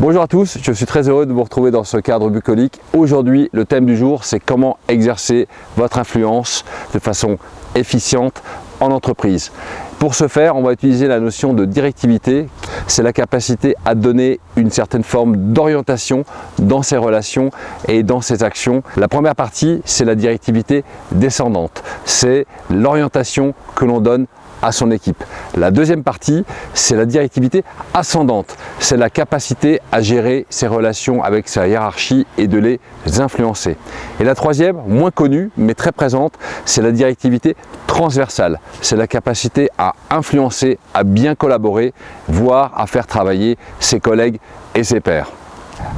Bonjour à tous, je suis très heureux de vous retrouver dans ce cadre bucolique. Aujourd'hui, le thème du jour, c'est comment exercer votre influence de façon efficiente en entreprise. Pour ce faire, on va utiliser la notion de directivité. C'est la capacité à donner une certaine forme d'orientation dans ses relations et dans ses actions. La première partie, c'est la directivité descendante. C'est l'orientation que l'on donne à son équipe. La deuxième partie, c'est la directivité ascendante. C'est la capacité à gérer ses relations avec sa hiérarchie et de les influencer. Et la troisième, moins connue mais très présente, c'est la directivité transversale. C'est la capacité à influencer, à bien collaborer, voire à faire travailler ses collègues et ses pairs.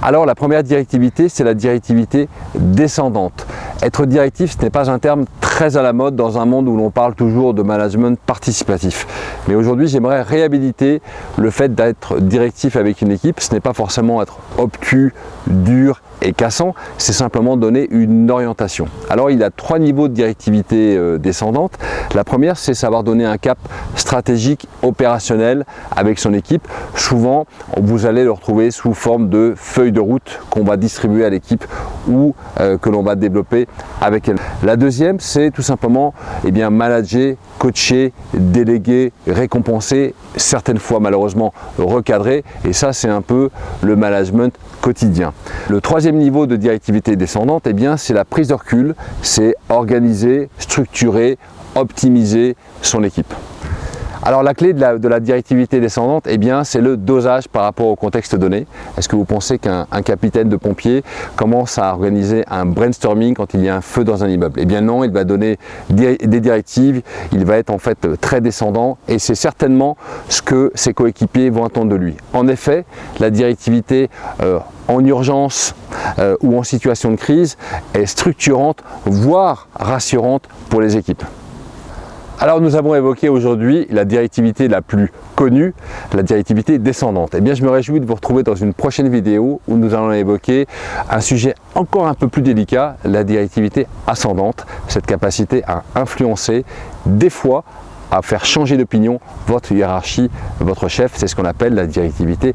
Alors la première directivité, c'est la directivité descendante. Être directif, ce n'est pas un terme très à la mode dans un monde où l'on parle toujours de management participatif. Mais aujourd'hui, j'aimerais réhabiliter le fait d'être directif avec une équipe. Ce n'est pas forcément être obtus, dur et cassant, c'est simplement donner une orientation. Alors il y a trois niveaux de directivité descendante. La première, c'est savoir donner un cap stratégique, opérationnel avec son équipe. Souvent, vous allez le retrouver sous forme de feuille de route qu'on va distribuer à l'équipe ou que l'on va développer avec elle. La deuxième, c'est tout simplement manager, coacher, déléguer, récompenser, certaines fois malheureusement recadrer, et ça c'est un peu le management quotidien. Le troisième niveau de directivité descendante, c'est la prise de recul, c'est organiser, structurer, optimiser son équipe. Alors la clé de la directivité descendante, c'est le dosage par rapport au contexte donné. Est-ce que vous pensez qu'un capitaine de pompiers commence à organiser un brainstorming quand il y a un feu dans un immeuble? Non, il va donner des directives, il va être en fait très descendant et c'est certainement ce que ses coéquipiers vont attendre de lui. En effet, la directivité en urgence ou en situation de crise est structurante, voire rassurante pour les équipes. Alors nous avons évoqué aujourd'hui la directivité la plus connue, la directivité descendante. Je me réjouis de vous retrouver dans une prochaine vidéo où nous allons évoquer un sujet encore un peu plus délicat, la directivité ascendante, cette capacité à influencer, des fois à faire changer d'opinion votre hiérarchie, votre chef. C'est ce qu'on appelle la directivité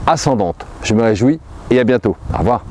ascendante. Je me réjouis et à bientôt. Au revoir.